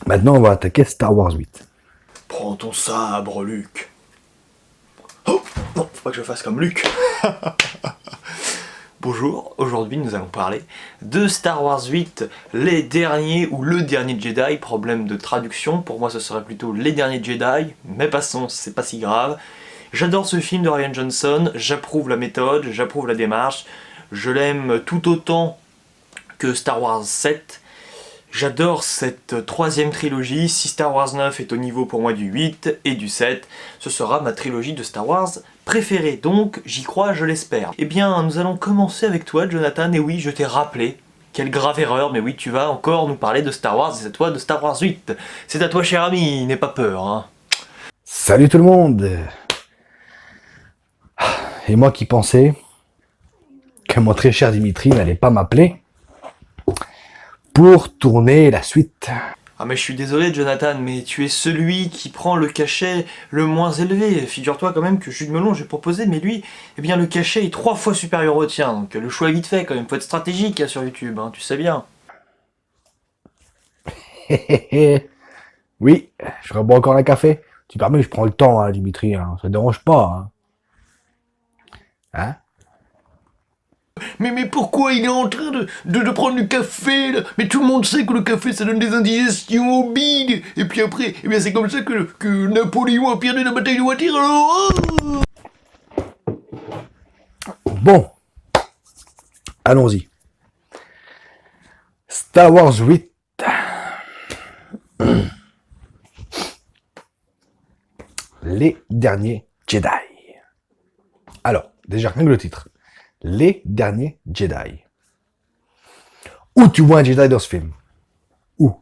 Maintenant, on va attaquer Star Wars 8. Prends ton sabre, Luke. Oh non, faut pas que je fasse comme Luke. Bonjour, aujourd'hui nous allons parler de Star Wars 8, les derniers ou le dernier Jedi, problème de traduction, pour moi ce serait plutôt les derniers Jedi, mais passons, c'est pas si grave. J'adore ce film de Rian Johnson, j'approuve la méthode, j'approuve la démarche, je l'aime tout autant que Star Wars 7. J'adore cette troisième trilogie, si Star Wars 9 est au niveau pour moi du 8 et du 7, ce sera ma trilogie de Star Wars préférée, donc j'y crois, je l'espère. Eh bien, nous allons commencer avec toi, Jonathan, et oui, je t'ai rappelé, quelle grave erreur, mais oui, tu vas encore nous parler de Star Wars, et c'est à toi de Star Wars 8. C'est à toi, cher ami, n'aie pas peur, hein. Salut tout le monde. Et moi qui pensais que mon très cher Dimitri n'allait pas m'appeler pour tourner la suite. Ah mais je suis désolé Jonathan, mais tu es celui qui prend le cachet le moins élevé. Figure-toi quand même que Jude Melon j'ai proposé, mais lui, eh bien le cachet est 3 fois supérieur au tien, donc le choix est vite fait quand même, faut être stratégique hein, sur YouTube, hein, tu sais bien. Oui, je rebois encore un café. Tu permets, je prends le temps, hein, Dimitri, hein, ça ne dérange pas. Hein. Mais pourquoi il est en train de prendre du café là? Mais tout le monde sait que le café ça donne des indigestions au bide. Et puis après, eh bien c'est comme ça que Napoléon a perdu la bataille de Waterloo. Bon, allons-y. Star Wars 8. Les derniers Jedi. Alors, déjà, rien que le titre. Les derniers Jedi. Où tu vois un Jedi dans ce film? Où?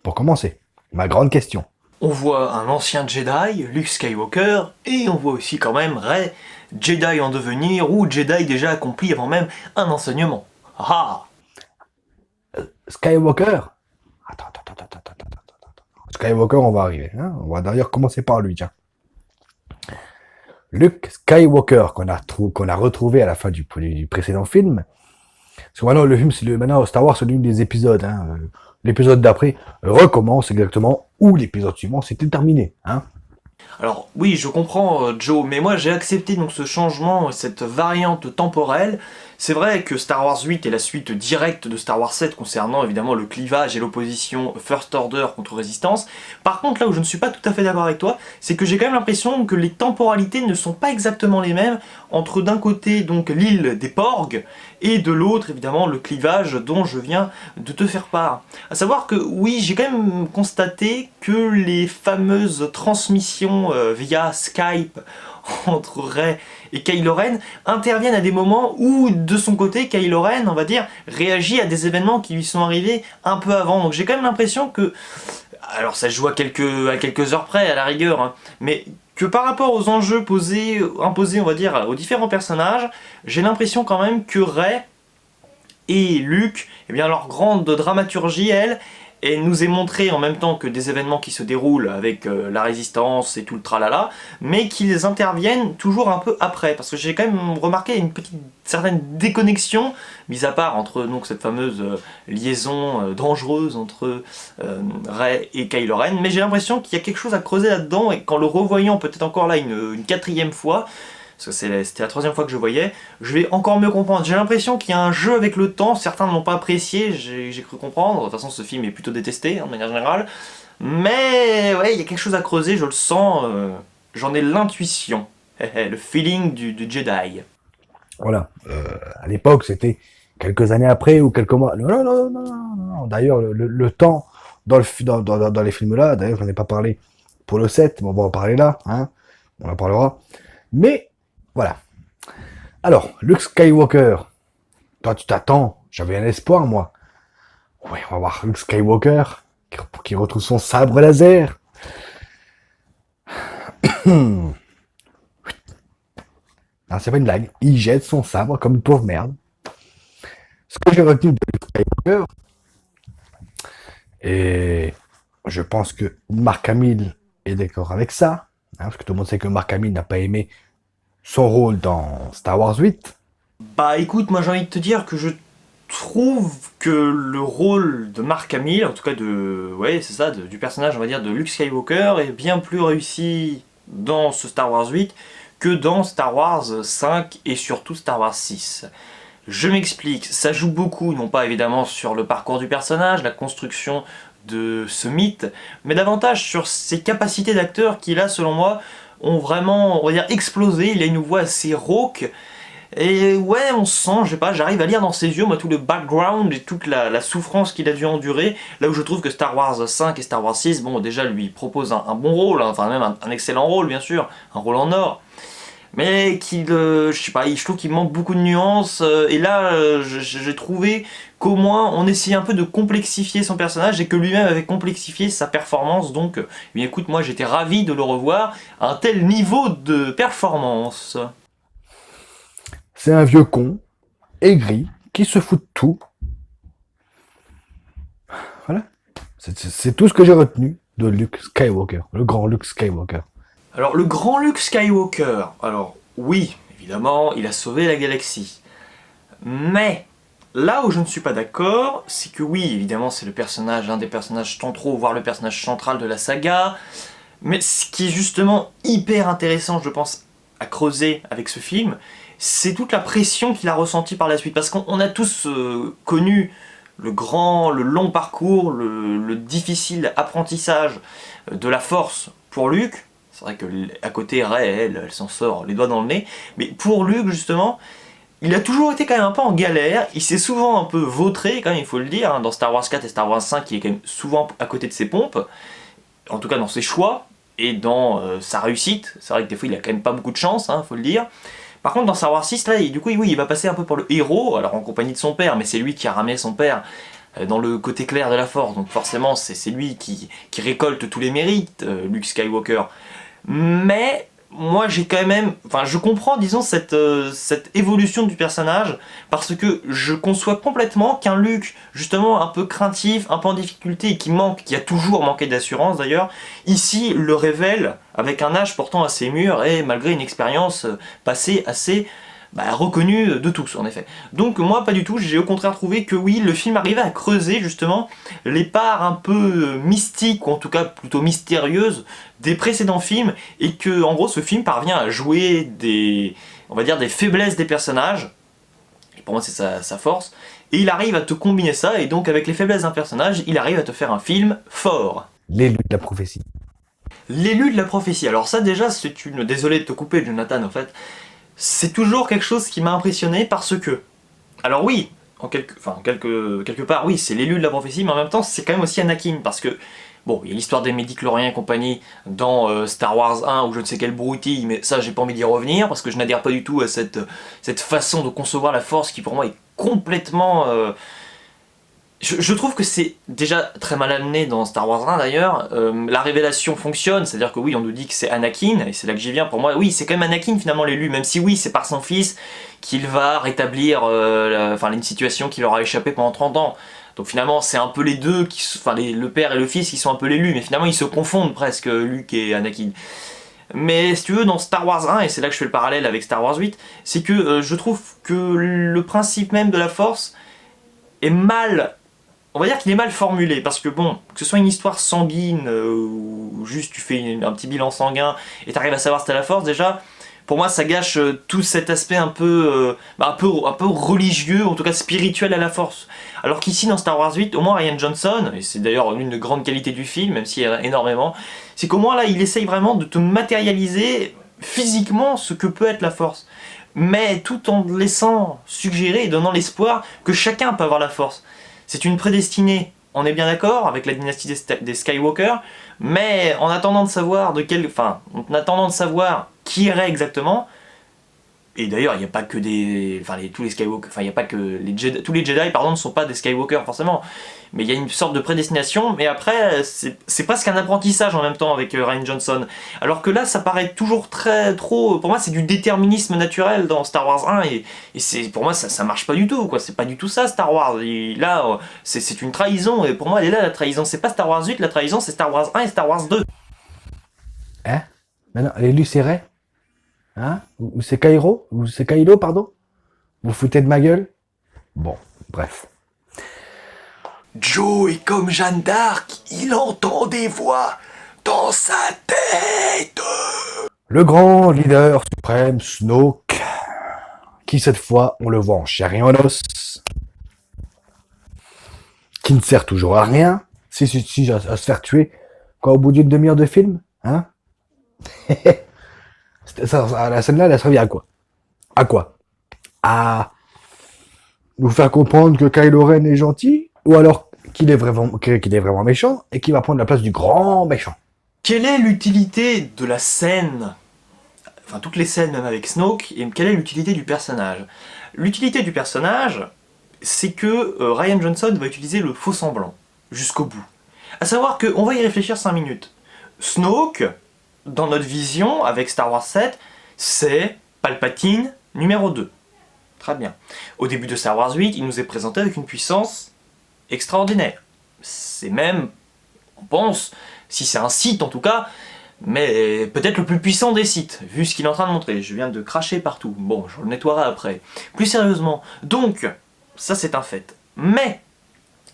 Pour commencer, ma grande question. On voit un ancien Jedi, Luke Skywalker, et on voit aussi quand même Rey, Jedi en devenir ou Jedi déjà accompli avant même un enseignement. Ah! Skywalker? Attends. Skywalker, on va arriver. Hein, on va d'ailleurs commencer par lui, tiens. Luke Skywalker, qu'on a retrouvé à la fin du précédent film. Parce que maintenant, le film, maintenant Star Wars, c'est l'une des épisodes. Hein. L'épisode d'après recommence exactement où l'épisode suivant s'était terminé. Hein. Alors oui, je comprends Joe, mais moi j'ai accepté donc ce changement, cette variante temporelle. C'est vrai que Star Wars 8 est la suite directe de Star Wars 7 concernant évidemment le clivage et l'opposition First Order contre Résistance. Par contre, là où je ne suis pas tout à fait d'accord avec toi, c'est que j'ai quand même l'impression que les temporalités ne sont pas exactement les mêmes entre d'un côté donc l'île des Porgs et de l'autre évidemment le clivage dont je viens de te faire part. À savoir que oui, j'ai quand même constaté que les fameuses transmissions via Skype entre Rey et Kylo Ren interviennent à des moments où, de son côté, Kylo Ren, on va dire, réagit à des événements qui lui sont arrivés un peu avant. Donc j'ai quand même l'impression que, alors ça se joue à quelques heures près, à la rigueur, hein, mais que par rapport aux enjeux imposés, on va dire, aux différents personnages, j'ai l'impression quand même que Rey et Luke, eh bien leur grande dramaturgie, elle nous est montrée en même temps que des événements qui se déroulent avec la résistance et tout le tralala, mais qu'ils interviennent toujours un peu après, parce que j'ai quand même remarqué une certaine déconnexion, mis à part entre donc cette fameuse liaison dangereuse entre Rey et Kylo Ren, mais j'ai l'impression qu'il y a quelque chose à creuser là-dedans, et qu'en le revoyant peut-être encore là une quatrième fois, parce que c'était la troisième fois que je voyais, je vais encore mieux comprendre. J'ai l'impression qu'il y a un jeu avec le temps, certains ne l'ont pas apprécié, j'ai cru comprendre, de toute façon ce film est plutôt détesté, hein, de manière générale, mais ouais, il y a quelque chose à creuser, je le sens, j'en ai l'intuition, le feeling du Jedi. Voilà. À l'époque, c'était quelques années après ou quelques mois. Non. D'ailleurs, le temps dans les films-là, d'ailleurs, j'en ai pas parlé pour le 7, mais on va en parler là, hein, on en parlera. Mais, voilà. Alors, Luke Skywalker, toi tu t'attends, j'avais un espoir moi. Ouais, on va voir Luke Skywalker qui retrouve son sabre laser. Non, c'est pas une blague. Il jette son sabre comme une pauvre merde. Ce que j'ai retenu de Luke Skywalker, et je pense que Mark Hamill est d'accord avec ça, hein, parce que tout le monde sait que Mark Hamill n'a pas aimé son rôle dans Star Wars 8. Bah écoute, moi j'ai envie de te dire que trouve que le rôle de Mark Hamill, en tout cas ouais, c'est ça, du personnage, on va dire, de Luke Skywalker, est bien plus réussi dans ce Star Wars 8 que dans Star Wars 5 et surtout Star Wars 6. Je m'explique, ça joue beaucoup, non pas évidemment sur le parcours du personnage, la construction de ce mythe, mais davantage sur ses capacités d'acteur qui là, selon moi, ont vraiment, on va dire, explosé. Il a une voix assez rauque, et ouais, on sent, je sais pas, j'arrive à lire dans ses yeux, moi, tout le background et toute la souffrance qu'il a dû endurer, là où je trouve que Star Wars 5 et Star Wars 6, bon, déjà, lui propose un bon rôle, hein, enfin même un excellent rôle, bien sûr, un rôle en or, mais je sais pas, je trouve qu'il manque beaucoup de nuances, et là, j'ai trouvé qu'au moins, on essayait un peu de complexifier son personnage, et que lui-même avait complexifié sa performance, donc, écoute, moi, j'étais ravi de le revoir à un tel niveau de performance. C'est un vieux con, aigri, qui se fout de tout. Voilà. C'est tout ce que j'ai retenu de Luke Skywalker, le grand Luke Skywalker. Alors, le grand Luke Skywalker, alors oui, évidemment, il a sauvé la galaxie. Mais, là où je ne suis pas d'accord, c'est que oui, évidemment, c'est l'un des personnages centraux, voire le personnage central de la saga. Mais ce qui est justement hyper intéressant, je pense, à creuser avec ce film, c'est toute la pression qu'il a ressentie par la suite. Parce qu'on a tous connu le long parcours, le difficile apprentissage de la force pour Luke. C'est vrai que à côté, Rey, elle s'en sort les doigts dans le nez. Mais pour Luke, justement, il a toujours été quand même un peu en galère. Il s'est souvent un peu vautré, quand même, il faut le dire, hein, dans Star Wars 4 et Star Wars 5, il est quand même souvent à côté de ses pompes. En tout cas, dans ses choix et dans sa réussite. C'est vrai que des fois, il a quand même pas beaucoup de chance, hein, faut le dire. Par contre, dans Star Wars 6, là, du coup, oui, il va passer un peu pour le héros, alors en compagnie de son père, mais c'est lui qui a ramené son père dans le côté clair de la Force, donc forcément, c'est lui qui récolte tous les mérites, Luke Skywalker. Mais moi j'ai quand même, enfin je comprends disons cette évolution du personnage parce que je conçois complètement qu'un Luke justement un peu craintif, un peu en difficulté et qui a toujours manqué d'assurance d'ailleurs, ici le révèle avec un âge pourtant assez mûr et malgré une expérience passée assez reconnu de tous en effet. Donc moi pas du tout, j'ai au contraire trouvé que oui, le film arrivait à creuser justement les parts un peu mystiques, ou en tout cas plutôt mystérieuses, des précédents films, et que en gros ce film parvient à jouer on va dire des faiblesses des personnages, et pour moi c'est sa force, et il arrive à te combiner ça, et donc avec les faiblesses d'un personnage, il arrive à te faire un film fort. L'élu de la prophétie. L'élu de la prophétie, alors ça déjà c'est une... Désolé de te couper Jonathan en fait, c'est toujours quelque chose qui m'a impressionné parce que, alors oui, quelque part, oui, c'est l'élu de la prophétie, mais en même temps, c'est quand même aussi Anakin, parce que, bon, il y a l'histoire des Midi-chloriens et compagnie dans Star Wars 1, ou je ne sais quelle broutille, mais ça, j'ai pas envie d'y revenir, parce que je n'adhère pas du tout à cette façon de concevoir la Force qui, pour moi, est complètement... Je trouve que c'est déjà très mal amené dans Star Wars 1 d'ailleurs. La révélation fonctionne, c'est-à-dire que oui, on nous dit que c'est Anakin, et c'est là que j'y viens. Pour moi, oui, c'est quand même Anakin finalement l'élu, même si oui, c'est par son fils qu'il va rétablir une situation qui leur a échappé pendant 30 ans. Donc finalement, c'est un peu les deux, le père et le fils qui sont un peu l'élus, mais finalement ils se confondent presque, Luke et Anakin. Mais si tu veux, dans Star Wars 1, et c'est là que je fais le parallèle avec Star Wars 8, c'est que je trouve que le principe même de la Force est mal... On va dire qu'il est mal formulé, parce que bon, que ce soit une histoire sanguine, ou juste tu fais un petit bilan sanguin et t'arrives à savoir si t'as la force, déjà, pour moi ça gâche tout cet aspect un peu religieux, en tout cas spirituel à la force. Alors qu'ici dans Star Wars 8, au moins Rian Johnson, et c'est d'ailleurs l'une des grandes qualités du film, même s'il y en a énormément, c'est qu'au moins là il essaye vraiment de te matérialiser physiquement ce que peut être la force. Mais tout en laissant suggérer et donnant l'espoir que chacun peut avoir la force. C'est une prédestinée, on est bien d'accord, avec la dynastie des Skywalker, mais en attendant de savoir en attendant de savoir qui irait exactement, et d'ailleurs il n'y a pas que tous les Skywalker, il n'y a pas que les Jedi, tous les Jedi pardon ne sont pas des Skywalker forcément, mais il y a une sorte de prédestination, mais après c'est presque un apprentissage en même temps avec Rian Johnson, alors que là ça paraît toujours trop, pour moi c'est du déterminisme naturel dans Star Wars 1, et pour moi ça marche pas du tout, quoi. C'est pas du tout ça Star Wars, et là c'est une trahison, et pour moi elle est là la trahison, c'est pas Star Wars 8, la trahison c'est Star Wars 1 et Star Wars 2. Hein? Maintenant, l'élu c'est Rey? Hein? Ou c'est Kylo, pardon? Vous vous foutez de ma gueule? Bon, Bref. Joe est comme Jeanne d'Arc, il entend des voix dans sa tête. Le grand leader suprême, Snoke, qui cette fois, on le voit en chair et en os, qui ne sert toujours à rien, si à se faire tuer, quand au bout d'une demi-heure de film, hein. La scène-là, elle a servi à quoi? À quoi? À nous faire comprendre que Kylo Ren est gentil, ou alors qu'il est vraiment méchant, et qu'il va prendre la place du grand méchant. Quelle est l'utilité de la scène, enfin toutes les scènes même avec Snoke, et quelle est l'utilité du personnage? L'utilité du personnage, c'est que Rian Johnson va utiliser le faux semblant, jusqu'au bout. À savoir qu'on va y réfléchir 5 minutes. Snoke, dans notre vision, avec Star Wars 7, c'est Palpatine numéro 2. Très bien. Au début de Star Wars 8, il nous est présenté avec une puissance extraordinaire. C'est même, on pense, si c'est un Sith en tout cas, mais peut-être le plus puissant des Sith, vu ce qu'il est en train de montrer. Je viens de cracher partout. Bon, je le nettoierai après. Plus sérieusement, donc, ça c'est un fait. Mais,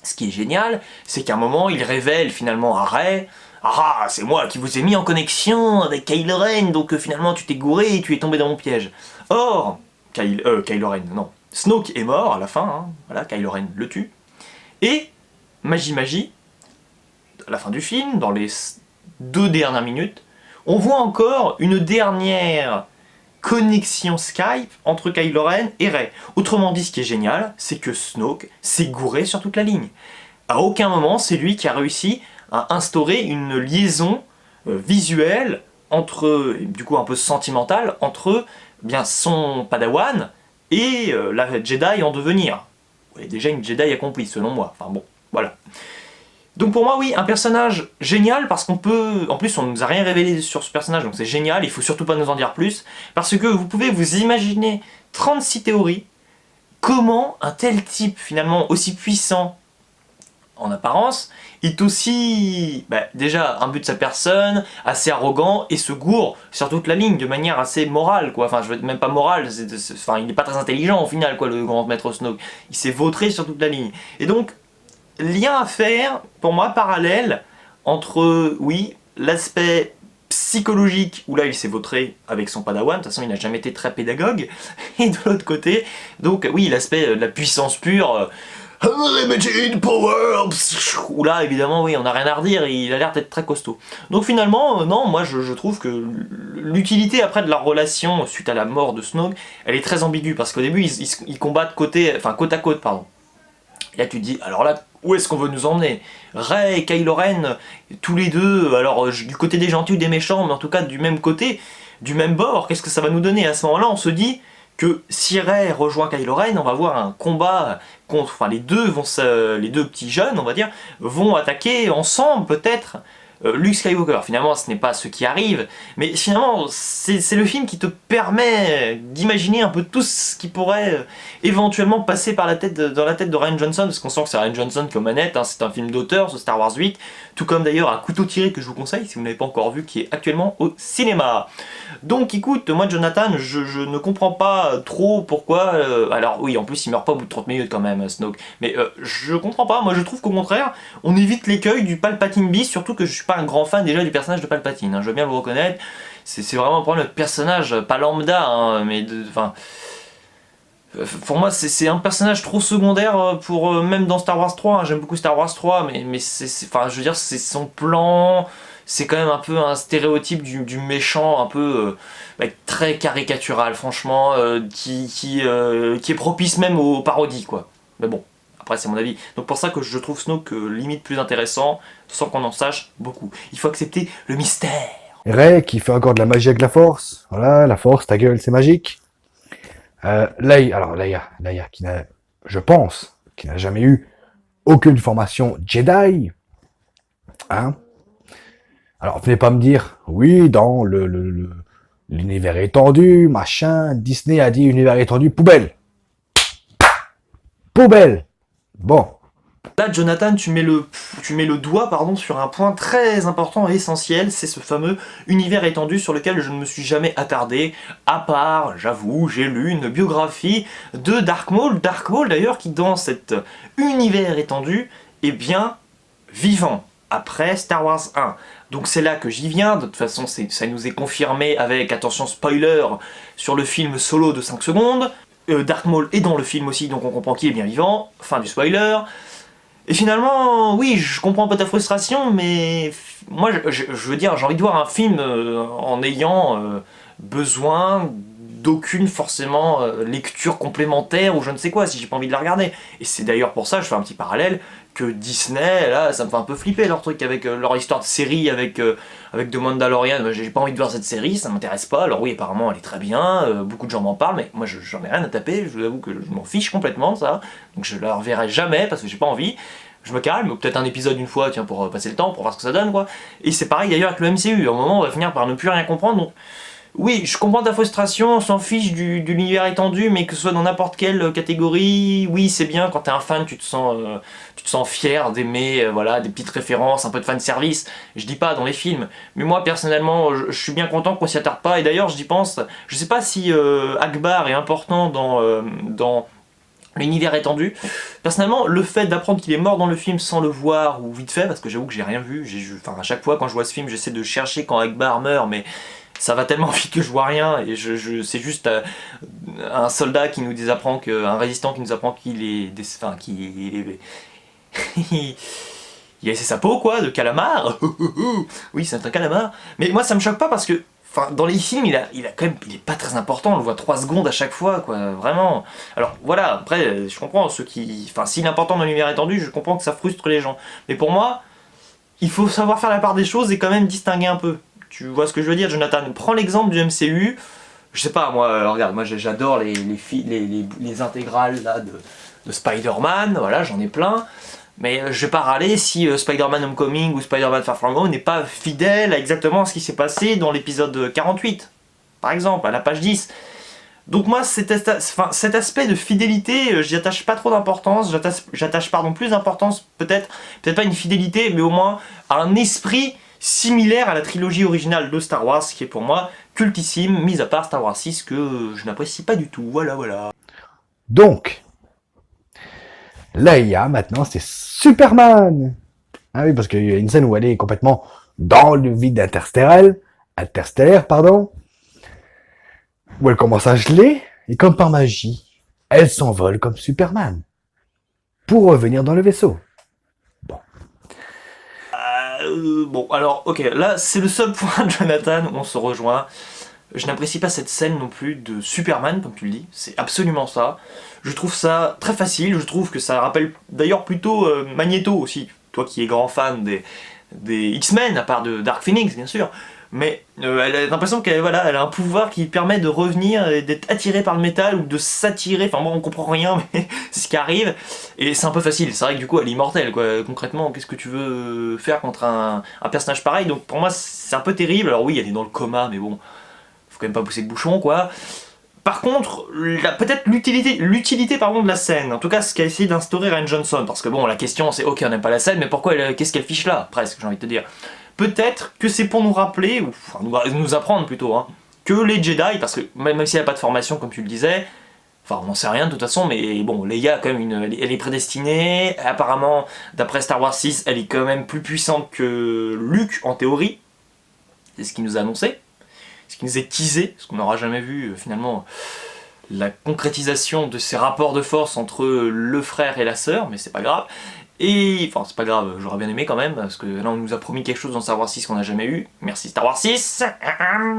ce qui est génial, c'est qu'à un moment, il révèle finalement à Rey, ah, c'est moi qui vous ai mis en connexion avec Kylo Ren, donc finalement tu t'es gouré et tu es tombé dans mon piège. Or, Kylo Ren, non. Snoke est mort à la fin, hein. Voilà, Kylo Ren le tue. Et, magie, à la fin du film, dans les 2 dernières minutes, on voit encore une dernière connexion Skype entre Kylo Ren et Rey. Autrement dit, ce qui est génial, c'est que Snoke s'est gouré sur toute la ligne. À aucun moment, c'est lui qui a réussi à instaurer une liaison visuelle entre, du coup un peu sentimentale, entre bien son Padawan et la Jedi en devenir. Elle est déjà une Jedi accomplie, selon moi. Enfin bon, voilà. Donc pour moi, oui, un personnage génial, parce qu'on peut... En plus, on ne nous a rien révélé sur ce personnage, donc c'est génial, il faut surtout pas nous en dire plus, parce que vous pouvez vous imaginer 36 théories, comment un tel type, finalement, aussi puissant en apparence, est aussi, déjà, imbu de sa personne, assez arrogant, et se gourre sur toute la ligne, de manière assez morale, quoi. Enfin, je veux même pas morale, enfin, il n'est pas très intelligent, au final, quoi, le grand maître Snoke. Il s'est vautré sur toute la ligne. Et donc, lien à faire, pour moi, parallèle, entre, oui, l'aspect psychologique, où là, il s'est vautré avec son padawan, de toute façon, il n'a jamais été très pédagogue, et de l'autre côté, donc, oui, l'aspect de la puissance pure, Unlimited Power, où là, évidemment, oui, on n'a rien à redire, il a l'air d'être très costaud. Donc finalement, non, moi je trouve que l'utilité après de leur relation suite à la mort de Snoke, elle est très ambiguë, parce qu'au début, ils combattent côte à côte, pardon. Et là tu te dis, alors là, où est-ce qu'on veut nous emmener? Rey et Kylo Ren, tous les deux, alors du côté des gentils ou des méchants, mais en tout cas du même côté, du même bord, qu'est-ce que ça va nous donner? À ce moment-là, on se dit que si Rey rejoint Kylo Ren, on va voir un combat contre, enfin les deux petits jeunes, on va dire, vont attaquer ensemble peut-être Luke Skywalker. Finalement, ce n'est pas ce qui arrive, mais finalement, c'est le film qui te permet d'imaginer un peu tout ce qui pourrait éventuellement passer par dans la tête de Rian Johnson, parce qu'on sent que c'est Rian Johnson qui est aux manettes, hein, c'est un film d'auteur, ce Star Wars 8, tout comme d'ailleurs Un couteau tiré que je vous conseille, si vous n'avez pas encore vu, qui est actuellement au cinéma. Donc écoute, moi Jonathan, je ne comprends pas trop pourquoi, alors oui, en plus il meurt pas au bout de 30 minutes quand même, Snoke, mais je comprends pas, moi je trouve qu'au contraire, on évite l'écueil du Palpatine bis, surtout que je suis pas un grand fan déjà du personnage de Palpatine, hein, je veux bien le reconnaître, c'est vraiment un problème de personnage, pas lambda, hein, mais enfin... Pour moi, c'est un personnage trop secondaire pour même dans Star Wars 3. Hein, j'aime beaucoup Star Wars 3, mais enfin, je veux dire, c'est son plan. C'est quand même un peu un stéréotype du méchant, un peu très caricatural, franchement, qui est propice même aux parodies, quoi. Mais bon, après, c'est mon avis. Donc pour ça que je trouve Snoke limite plus intéressant, sans qu'on en sache beaucoup. Il faut accepter le mystère. Rey qui fait encore de la magie avec la Force. Voilà, la Force, ta gueule, c'est magique. Leia, qui n'a, je pense, qui n'a jamais eu aucune formation Jedi. Hein? Alors, venez pas me dire, oui, dans l'univers étendu, machin, Disney a dit univers étendu, poubelle. Poubelle. Bon, Là, Jonathan, tu mets le doigt sur un point très important et essentiel, c'est ce fameux univers étendu sur lequel je ne me suis jamais attardé, à part, j'avoue, j'ai lu une biographie de Dark Maul d'ailleurs, qui dans cet univers étendu est bien vivant, après Star Wars 1. Donc c'est là que j'y viens, de toute façon ça nous est confirmé avec, attention spoiler, sur le film Solo de 5 secondes, Dark Maul est dans le film aussi, donc on comprend qu'il est bien vivant, fin du spoiler. Et finalement, oui, je comprends un peu ta frustration, mais moi, je veux dire, j'ai envie de voir un film en ayant besoin d'aucune forcément lecture complémentaire ou je ne sais quoi, si j'ai pas envie de la regarder. Et c'est d'ailleurs pour ça, je fais un petit parallèle, que Disney, là, ça me fait un peu flipper leur truc avec leur histoire de série avec The Mandalorian. J'ai pas envie de voir cette série, ça m'intéresse pas. Alors oui, apparemment elle est très bien, beaucoup de gens m'en parlent, mais moi j'en ai rien à taper, je vous avoue que je m'en fiche complètement de ça. Donc je la reverrai jamais parce que j'ai pas envie. Je me calme, ou peut-être un épisode une fois, tiens, pour passer le temps, pour voir ce que ça donne, quoi. Et c'est pareil d'ailleurs avec le MCU, à un moment on va finir par ne plus rien comprendre, donc oui, je comprends ta frustration, on s'en fiche de l'univers étendu, mais que ce soit dans n'importe quelle catégorie, oui, c'est bien, quand t'es un fan, tu te sens fier d'aimer voilà, des petites références, un peu de fan service, je dis pas dans les films, mais moi personnellement, je suis bien content qu'on s'y attarde pas, et d'ailleurs, j'y pense, je sais pas si Akbar est important dans l'univers étendu. Personnellement, le fait d'apprendre qu'il est mort dans le film sans le voir, ou vite fait, parce que j'avoue que j'ai rien vu, enfin, à chaque fois quand je vois ce film, j'essaie de chercher quand Akbar meurt, mais ça va tellement vite que je vois rien et c'est juste un soldat qui nous apprend un résistant qui nous apprend qu'il est il a laissé sa peau quoi de calamar. Oui, c'est un calamar, mais moi ça me choque pas parce que enfin, dans les films, il est pas très important, on le voit 3 secondes à chaque fois, quoi, vraiment. Alors voilà, après, je comprends ceux qui. Enfin, s'il est important dans l'univers étendu, je comprends que ça frustre les gens. Mais pour moi, il faut savoir faire la part des choses et quand même distinguer un peu. Tu vois ce que je veux dire, Jonathan? Prends l'exemple du MCU. Je sais pas, moi, regarde, moi j'adore les intégrales là, de Spider-Man, voilà, j'en ai plein. Mais je vais pas râler si Spider-Man Homecoming ou Spider-Man Far From Home n'est pas fidèle à exactement ce qui s'est passé dans l'épisode 48, par exemple, à la page 10. Donc moi, cet aspect de fidélité, j'y attache pas trop d'importance, j'attache plus d'importance, peut-être pas une fidélité, mais au moins à un esprit similaire à la trilogie originale de Star Wars, qui est pour moi cultissime, mis à part Star Wars 6, que je n'apprécie pas du tout, voilà. Donc, là, il y a maintenant, c'est Superman. Ah oui, parce qu'il y a une scène où elle est complètement dans le vide interstellaire, où elle commence à geler, et comme par magie, elle s'envole comme Superman, pour revenir dans le vaisseau. Bon, alors, ok, là, c'est le seul point, Jonathan, où on se rejoint. Je n'apprécie pas cette scène non plus de Superman, comme tu le dis, c'est absolument ça. Je trouve ça très facile, je trouve que ça rappelle d'ailleurs plutôt Magneto aussi, toi qui es grand fan des X-Men, à part de Dark Phoenix, bien sûr. Mais elle a l'impression qu'elle elle a un pouvoir qui permet de revenir et d'être attirée par le métal ou de s'attirer. Enfin, bon, on comprend rien, mais c'est ce qui arrive. Et c'est un peu facile. C'est vrai que du coup, elle est immortelle, quoi. Concrètement, qu'est-ce que tu veux faire contre un personnage pareil? Donc pour moi, c'est un peu terrible. Alors oui, elle est dans le coma, mais bon, faut quand même pas pousser de bouchon, quoi. Par contre, peut-être l'utilité de la scène, en tout cas ce qu'a essayé d'instaurer Rian Johnson, parce que bon, la question c'est ok, on n'aime pas la scène, mais pourquoi qu'est-ce qu'elle fiche là, presque, j'ai envie de te dire. Peut-être que c'est pour nous rappeler, ou enfin, nous apprendre plutôt, hein, que les Jedi, parce que même si elle n'a pas de formation comme tu le disais, enfin on n'en sait rien de toute façon, mais bon, Leia quand même, elle est prédestinée, apparemment, d'après Star Wars 6, elle est quand même plus puissante que Luke en théorie, c'est ce qu'il nous a annoncé, ce qui nous est teasé, ce qu'on n'aura jamais vu finalement la concrétisation de ces rapports de force entre le frère et la sœur, mais c'est pas grave. Et enfin, c'est pas grave, j'aurais bien aimé quand même, parce que là on nous a promis quelque chose dans Star Wars 6 qu'on n'a jamais eu. Merci Star Wars 6.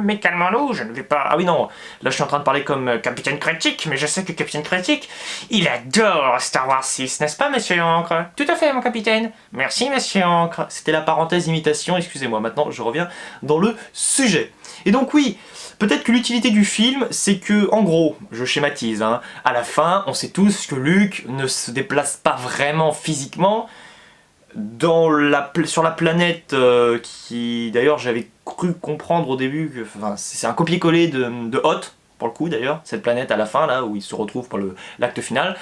Mais calmons-nous, je ne vais pas. Ah oui, non, là je suis en train de parler comme Capitaine Critique, mais je sais que Capitaine Critique, il adore Star Wars 6, n'est-ce pas, monsieur Ancre? Tout à fait, mon capitaine. Merci, monsieur Ancre. C'était la parenthèse imitation, excusez-moi, maintenant je reviens dans le sujet. Et donc, oui. Peut-être que l'utilité du film, c'est que, en gros, je schématise, hein, à la fin, on sait tous que Luke ne se déplace pas vraiment physiquement sur la planète qui, d'ailleurs, j'avais cru comprendre au début que, enfin, c'est un copier-coller de Hoth, pour le coup, d'ailleurs, cette planète à la fin, là, où il se retrouve pour l'acte final,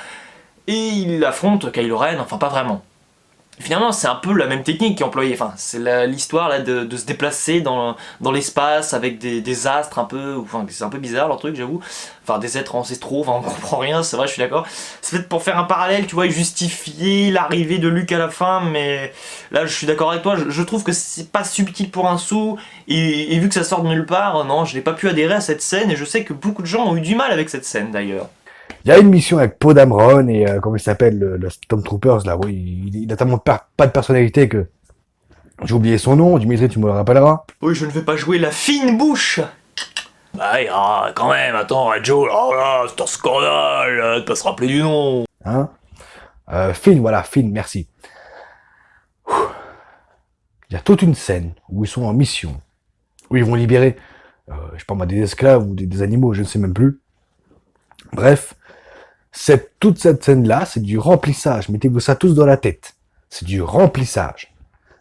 et il affronte Kylo Ren, enfin, pas vraiment. Finalement, c'est un peu la même technique qui est employée. Enfin, c'est l'histoire là de se déplacer dans l'espace avec des astres un peu. Enfin, c'est un peu bizarre leur truc, j'avoue. Enfin, des êtres ancestraux, enfin, on comprend rien, c'est vrai, je suis d'accord. C'est peut-être pour faire un parallèle, tu vois, et justifier l'arrivée de Luke à la fin, mais là, je suis d'accord avec toi, je trouve que c'est pas subtil pour un sou, et vu que ça sort de nulle part, non, je n'ai pas pu adhérer à cette scène, et je sais que beaucoup de gens ont eu du mal avec cette scène d'ailleurs. Il y a une mission avec Poe Dameron et comment il s'appelle, le Stormtroopers, là, oui, il a tellement pas de personnalité que j'ai oublié son nom, Dimitri, tu me le rappelleras. Oui, je ne vais pas jouer la fine bouche. Bah, quand même, attends, Joe, oh là, c'est un scandale, de pas se rappeler du nom. Hein Finn, voilà, Finn, merci. Il y a toute une scène où ils sont en mission, où ils vont libérer, je sais pas moi, des esclaves ou des animaux, je ne sais même plus. Bref, toute cette scène-là, c'est du remplissage. Mettez-vous ça tous dans la tête. C'est du remplissage.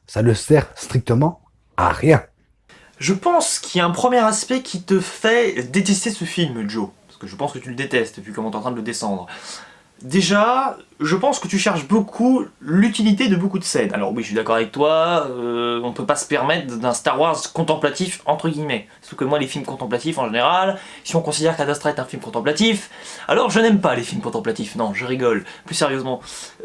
Ça ne sert strictement à rien. Je pense qu'il y a un premier aspect qui te fait détester ce film, Joe. Parce que je pense que tu le détestes, vu comment t'es en train de le descendre. Déjà, je pense que tu cherches beaucoup l'utilité de beaucoup de scènes. Alors oui, je suis d'accord avec toi, on peut pas se permettre d'un Star Wars contemplatif, entre guillemets. Sauf que moi, les films contemplatifs, en général, si on considère qu'Ad Astra est un film contemplatif, alors je n'aime pas les films contemplatifs, non, je rigole. Plus sérieusement,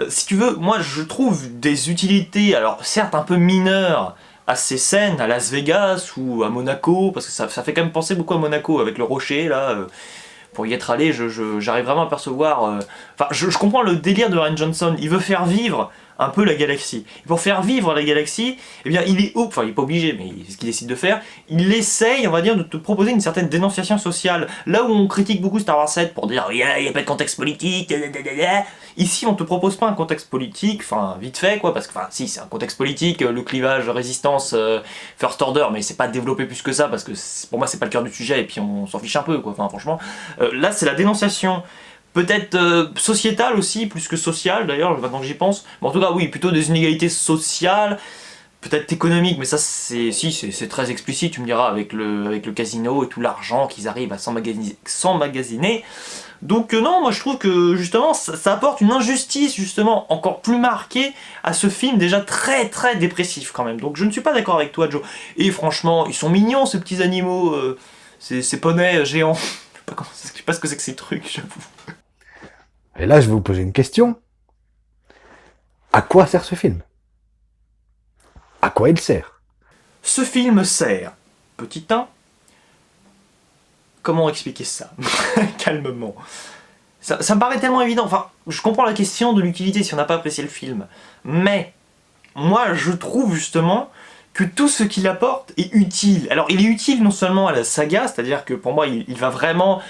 si tu veux, moi je trouve des utilités, alors certes un peu mineures, à ces scènes à Las Vegas ou à Monaco, parce que ça fait quand même penser beaucoup à Monaco, avec le rocher, là... pour y être allé, j'arrive vraiment à percevoir... Enfin, je comprends le délire de Rian Johnson, il veut faire vivre un peu la galaxie. Et pour faire vivre la galaxie, eh bien, il est pas obligé, mais ce qu'il décide de faire, il essaye, on va dire, de te proposer une certaine dénonciation sociale. Là où on critique beaucoup Star Wars 7 pour dire « il n'y a pas de contexte politique, ici, on te propose pas un contexte politique, enfin, vite fait, quoi, parce que, enfin, si, c'est un contexte politique, le clivage, résistance, First Order, mais c'est pas développé plus que ça, parce que pour moi, c'est pas le cœur du sujet, et puis on s'en fiche un peu, quoi, enfin, franchement. Là, c'est la dénonciation. Peut-être sociétale aussi, plus que sociale d'ailleurs, maintenant que j'y pense. Mais en tout cas, oui, plutôt des inégalités sociales, peut-être économiques, mais ça, c'est très explicite, tu me diras, avec le casino et tout l'argent qu'ils arrivent à s'emmagasiner. Donc non, moi je trouve que justement, ça apporte une injustice, justement, encore plus marquée à ce film déjà très très dépressif quand même. Donc je ne suis pas d'accord avec toi, Joe. Et franchement, ils sont mignons ces petits animaux, ces poneys géants. Je sais pas ce que c'est que ces trucs, j'avoue. Et là, je vais vous poser une question. À quoi sert ce film? À quoi il sert? Ce film sert, petit 1, comment expliquer ça? Calmement. Ça me paraît tellement évident, enfin, je comprends la question de l'utilité si on n'a pas apprécié le film, mais moi je trouve justement que tout ce qu'il apporte est utile. Alors il est utile non seulement à la saga, c'est-à-dire que pour moi il va vraiment...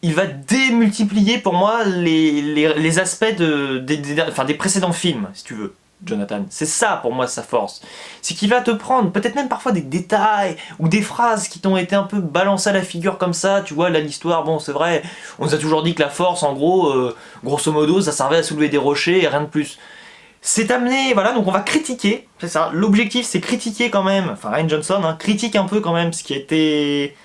Il va démultiplier pour moi les aspects des précédents films, si tu veux, Jonathan. C'est ça pour moi sa force. C'est qu'il va te prendre peut-être même parfois des détails ou des phrases qui t'ont été un peu balancées à la figure comme ça. Tu vois, là l'histoire, bon c'est vrai, on nous a toujours dit que la force en gros, grosso modo, ça servait à soulever des rochers et rien de plus. C'est amené, voilà, donc on va critiquer, c'est ça. L'objectif c'est critiquer quand même, enfin Rian Johnson, hein, critique un peu quand même ce qui a été...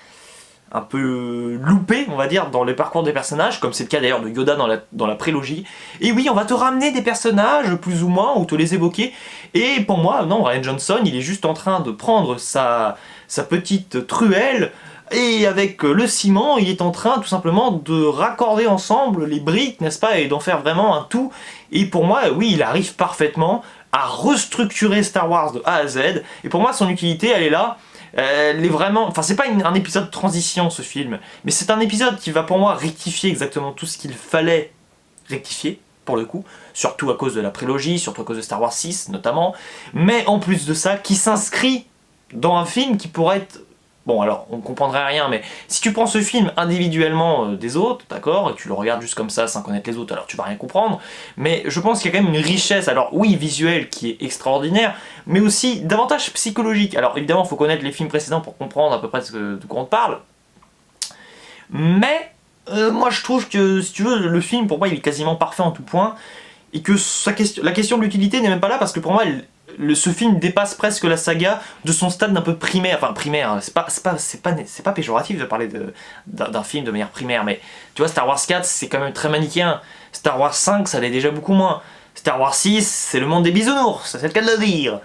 un peu loupé, on va dire, dans le parcours des personnages, comme c'est le cas d'ailleurs de Yoda dans la prélogie. Et oui, on va te ramener des personnages, plus ou moins, ou te les évoquer. Et pour moi, non, Rian Johnson, il est juste en train de prendre sa petite truelle, et avec le ciment, il est en train tout simplement de raccorder ensemble les briques, n'est-ce pas, et d'en faire vraiment un tout. Et pour moi, oui, il arrive parfaitement à restructurer Star Wars de A à Z. Et pour moi, son utilité, elle est là. Elle est vraiment... Enfin, c'est pas un épisode de transition, ce film, mais c'est un épisode qui va pour moi rectifier exactement tout ce qu'il fallait rectifier, pour le coup, surtout à cause de la prélogie, surtout à cause de Star Wars 6, notamment, mais en plus de ça, qui s'inscrit dans un film qui pourrait être... Bon, alors, on ne comprendrait rien, mais si tu prends ce film individuellement des autres, d'accord, et que tu le regardes juste comme ça, sans connaître les autres, alors tu vas rien comprendre, mais je pense qu'il y a quand même une richesse, alors oui, visuelle, qui est extraordinaire, mais aussi davantage psychologique. Alors évidemment, il faut connaître les films précédents pour comprendre à peu près de quoi on te parle, mais moi je trouve que, si tu veux, le film, pour moi, il est quasiment parfait en tout point, et que la question de l'utilité n'est même pas là, parce que pour moi, ce film dépasse presque la saga de son stade d'un peu primaire. Enfin, primaire, c'est pas péjoratif de parler d'un film de manière primaire, mais tu vois, Star Wars 4, c'est quand même très manichéen. Star Wars 5, ça l'est déjà beaucoup moins. Star Wars 6, c'est le monde des bisounours, c'est le cas de le dire.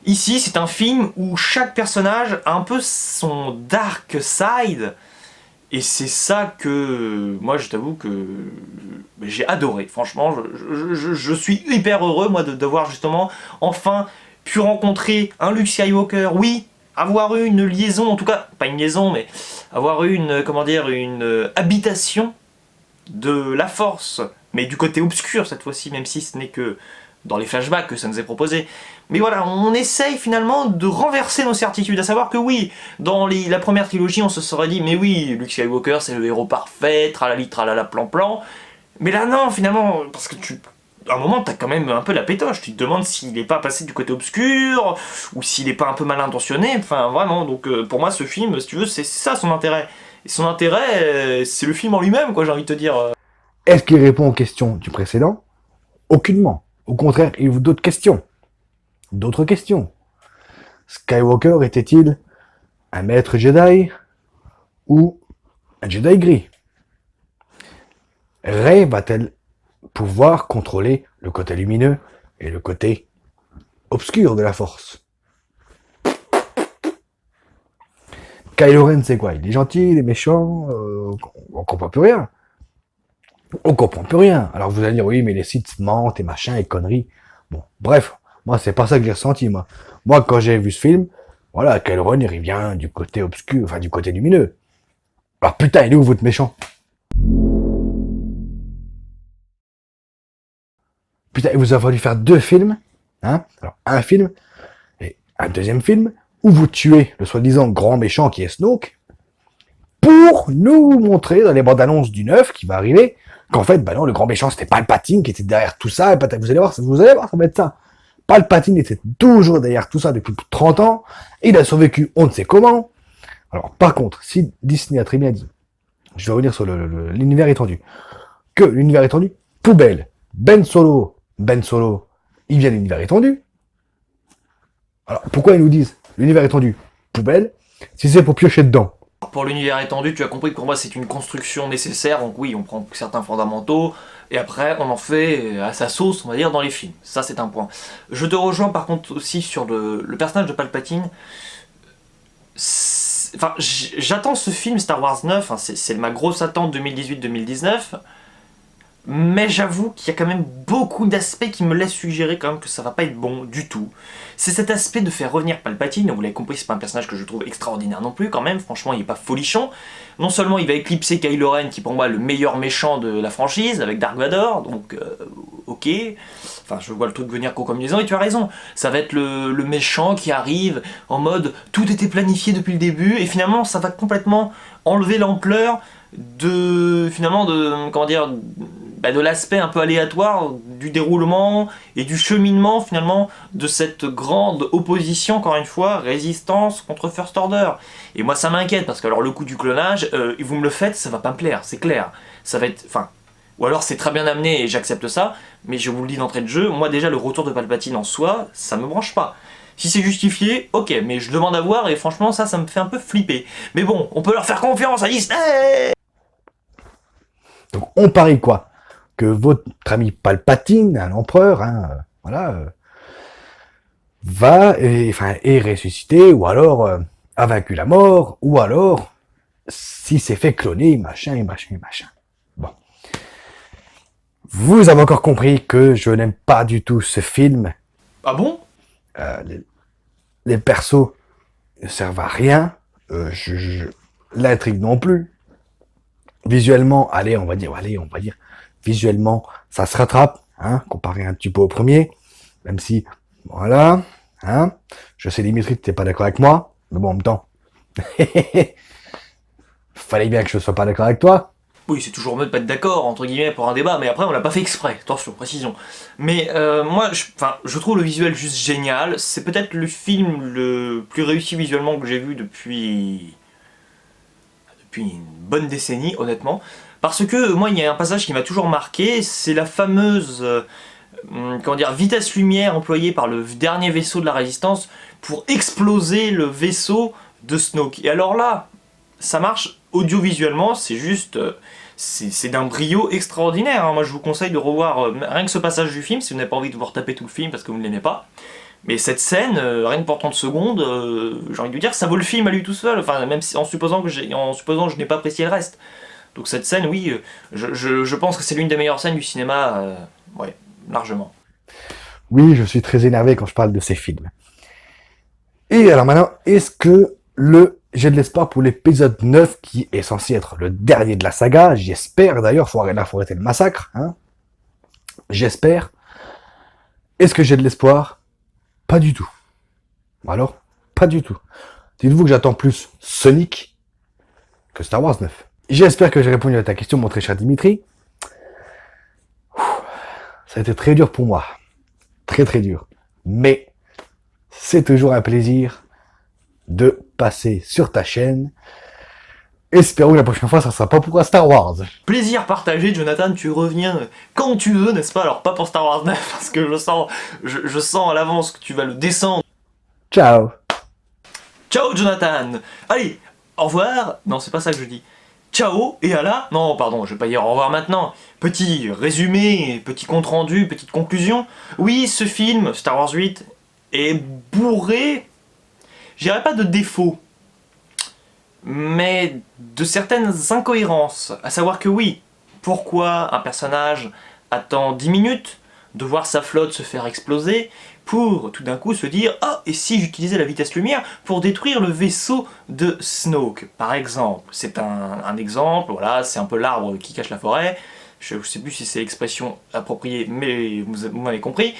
Ici, c'est un film où chaque personnage a un peu son dark side, et c'est ça que, moi je t'avoue que j'ai adoré. Franchement, je suis hyper heureux, moi, de voir justement, enfin, pu rencontrer un Luke Skywalker, oui, avoir eu une liaison, en tout cas, pas une liaison, mais avoir eu une, comment dire, une habitation de la Force, mais du côté obscur cette fois-ci, même si ce n'est que dans les flashbacks que ça nous est proposé. Mais voilà, on essaye finalement de renverser nos certitudes, à savoir que oui, dans la première trilogie, on se serait dit, mais oui, Luke Skywalker c'est le héros parfait, tralali, tralala, plan-plan. Mais là non, finalement, parce que à un moment, t'as quand même un peu la pétoche, tu te demandes s'il n'est pas passé du côté obscur, ou s'il n'est pas un peu mal intentionné, enfin vraiment, donc pour moi ce film, si tu veux, c'est ça son intérêt. Et son intérêt, c'est le film en lui-même, quoi, j'ai envie de te dire. Est-ce qu'il répond aux questions du précédent? Aucunement. Au contraire, il ouvre d'autres questions. D'autres questions. Skywalker était-il un maître Jedi ou un Jedi gris? Rey va-t-elle pouvoir contrôler le côté lumineux et le côté obscur de la Force? Kylo Ren, c'est quoi? Il est gentil, il est méchant, on comprend plus rien. On comprend plus rien. Alors vous allez dire, oui, mais les sites mentent et machin et conneries. Bon, bref, moi, c'est pas ça que j'ai ressenti, moi. Moi, quand j'ai vu ce film, voilà, Kylo Ren, il revient du côté obscur, enfin, du côté lumineux. Alors putain, il est où votre méchant? Putain, il vous a fallu faire 2 films, hein? Alors, un film et un deuxième film où vous tuez le soi-disant grand méchant qui est Snoke pour nous montrer dans les bandes annonces du 9 qui va arriver qu'en fait, bah non, le grand méchant c'était Palpatine qui était derrière tout ça. Et vous allez voir, ça va être ça. Palpatine était toujours derrière tout ça depuis plus de 30 ans. Il a survécu, on ne sait comment. Alors, par contre, si Disney a très bien dit, je vais revenir sur l'univers étendu, que l'univers étendu, poubelle, Ben Solo, il vient de l'univers étendu. Alors, pourquoi ils nous disent l'univers étendu, poubelle, si c'est pour piocher dedans? Pour l'univers étendu, tu as compris que pour moi c'est une construction nécessaire, donc oui, on prend certains fondamentaux, et après on en fait à sa sauce, on va dire, dans les films. Ça c'est un point. Je te rejoins par contre aussi sur le personnage de Palpatine. Enfin, j'attends ce film Star Wars 9, hein, c'est ma grosse attente 2018-2019, mais j'avoue qu'il y a quand même beaucoup d'aspects qui me laissent suggérer quand même que ça va pas être bon du tout. C'est cet aspect de faire revenir Palpatine, vous l'avez compris, c'est pas un personnage que je trouve extraordinaire non plus quand même, franchement il est pas folichon. Non seulement il va éclipser Kylo Ren qui pour moi est le meilleur méchant de la franchise avec Dark Vador, donc ok, enfin je vois le truc venir comme une et tu as raison, ça va être le méchant qui arrive en mode tout était planifié depuis le début et finalement ça va complètement enlever l'ampleur de finalement de comment dire de l'aspect un peu aléatoire du déroulement et du cheminement finalement de cette grande opposition, encore une fois, résistance contre First Order. Et moi ça m'inquiète parce que alors le coup du clonage, vous me le faites, ça va pas me plaire, c'est clair. Ça va être, enfin, ou alors c'est très bien amené et j'accepte ça, mais je vous le dis d'entrée de jeu, moi déjà le retour de Palpatine en soi, ça me branche pas. Si c'est justifié, ok, mais je demande à voir et franchement ça me fait un peu flipper. Mais bon, on peut leur faire confiance à Disney. Donc on parie quoi? Que votre ami Palpatine, l'empereur, hein, voilà, est ressuscité, ou alors a vaincu la mort, ou alors si c'est fait cloner, machin et machin et machin. Bon. Vous avez encore compris que je n'aime pas du tout ce film. Ah bon? Les persos ne servent à rien. L'intrigue non plus. Visuellement, on va dire, visuellement, ça se rattrape, hein, comparé un petit peu au premier, même si, voilà, hein, je sais, Dimitri, t'es pas d'accord avec moi, mais bon, en même temps, fallait bien que je sois pas d'accord avec toi. Oui, c'est toujours mieux de pas être d'accord, entre guillemets, pour un débat, mais après on l'a pas fait exprès, attention, précision. Mais moi, je trouve le visuel juste génial, c'est peut-être le film le plus réussi visuellement que j'ai vu depuis une bonne décennie, honnêtement. Parce que moi, il y a un passage qui m'a toujours marqué, c'est la fameuse comment dire, vitesse lumière employée par le dernier vaisseau de la Résistance pour exploser le vaisseau de Snoke. Et alors là, ça marche audiovisuellement, c'est juste c'est d'un brio extraordinaire, hein. Moi je vous conseille de revoir rien que ce passage du film, si vous n'avez pas envie de vous retaper tout le film parce que vous ne l'aimez pas. Mais cette scène, rien que pour 30 secondes, j'ai envie de vous dire, ça vaut le film à lui tout seul, enfin même si, en supposant que je n'ai pas apprécié le reste. Donc cette scène, oui, je pense que c'est l'une des meilleures scènes du cinéma, ouais, largement. Oui, je suis très énervé quand je parle de ces films. Et alors maintenant, est-ce que j'ai de l'espoir pour l'épisode 9, qui est censé être le dernier de la saga, j'espère d'ailleurs, faut arrêter le massacre, hein. J'espère. Est-ce que j'ai de l'espoir? Pas du tout. Alors, pas du tout. Dites-vous que j'attends plus Sonic que Star Wars 9. J'espère que j'ai répondu à ta question, mon très cher Dimitri. Ça a été très dur pour moi. Très très dur. Mais c'est toujours un plaisir de passer sur ta chaîne. Espérons que la prochaine fois, ça sera pas pour un Star Wars. Plaisir partagé, Jonathan, tu reviens quand tu veux, n'est-ce pas? Alors pas pour Star Wars 9, parce que je sens à l'avance que tu vas le descendre. Ciao. Ciao, Jonathan. Allez, au revoir. Non, c'est pas ça que je dis. Ciao, et à la... Non, pardon, je vais pas dire au revoir maintenant. Petit résumé, petit compte-rendu, petite conclusion. Oui, ce film, Star Wars 8, est bourré, je dirais pas de défauts, mais de certaines incohérences. À savoir que oui, pourquoi un personnage attend 10 minutes de voir sa flotte se faire exploser pour tout d'un coup se dire « Ah, et si j'utilisais la vitesse lumière pour détruire le vaisseau de Snoke ?» Par exemple, c'est un exemple, voilà, c'est un peu l'arbre qui cache la forêt. Je ne sais plus si c'est l'expression appropriée, mais vous m'avez compris.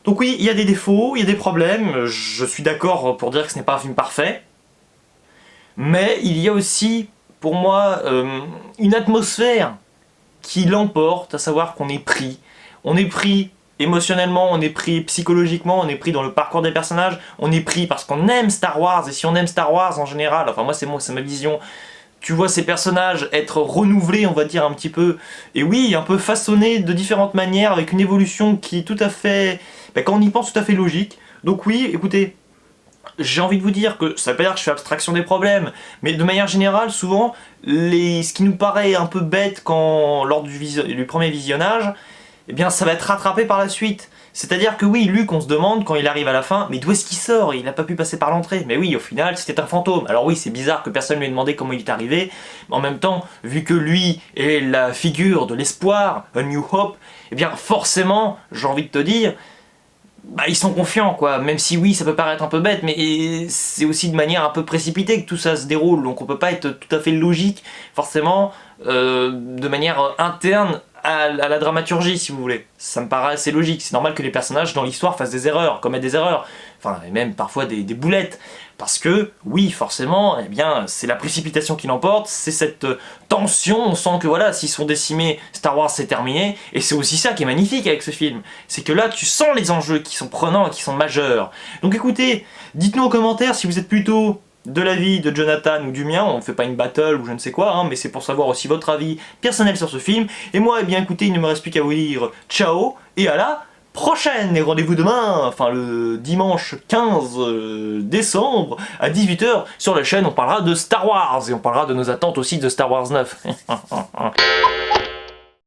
Donc oui, il y a des défauts, il y a des problèmes, je suis d'accord pour dire que ce n'est pas un film parfait, mais il y a aussi, pour moi, une atmosphère qui l'emporte, à savoir qu'on est pris. On est pris émotionnellement, on est pris psychologiquement, on est pris dans le parcours des personnages, on est pris parce qu'on aime Star Wars, et si on aime Star Wars en général, enfin moi c'est ma vision, tu vois ces personnages être renouvelés, on va dire un petit peu, et oui, un peu façonnés de différentes manières, avec une évolution qui est tout à fait, quand on y pense, tout à fait logique. Donc oui, écoutez, j'ai envie de vous dire que ça veut pas dire que je fais abstraction des problèmes, mais de manière générale, souvent, ce qui nous paraît un peu bête lors du premier visionnage, eh bien ça va être rattrapé par la suite. C'est-à-dire que oui, Luke, on se demande quand il arrive à la fin, mais d'où est-ce qu'il sort? Il n'a pas pu passer par l'entrée. Mais oui, au final, c'était un fantôme. Alors oui, c'est bizarre que personne lui ait demandé comment il est arrivé, mais en même temps, vu que lui est la figure de l'espoir, A New Hope, eh bien forcément, j'ai envie de te dire, ils sont confiants, quoi. Même si oui, ça peut paraître un peu bête, mais c'est aussi de manière un peu précipitée que tout ça se déroule. Donc on peut pas être tout à fait logique, forcément, de manière interne à la dramaturgie, si vous voulez. Ça me paraît assez logique. C'est normal que les personnages dans l'histoire fassent des erreurs, commettent des erreurs. Enfin, et même parfois des boulettes. Parce que, oui, forcément, eh bien, c'est la précipitation qui l'emporte, c'est cette tension, on sent que voilà, s'ils sont décimés, Star Wars c'est terminé, et c'est aussi ça qui est magnifique avec ce film. C'est que là, tu sens les enjeux qui sont prenants et qui sont majeurs. Donc écoutez, dites-nous en commentaire si vous êtes plutôt de l'avis de Jonathan ou du mien, on ne fait pas une battle ou je ne sais quoi, hein, mais c'est pour savoir aussi votre avis personnel sur ce film. Et moi, eh bien écoutez, il ne me reste plus qu'à vous dire ciao, et à la prochaine, et rendez-vous demain, enfin le dimanche 15 décembre à 18 h sur la chaîne, on parlera de Star Wars, et on parlera de nos attentes aussi de Star Wars 9.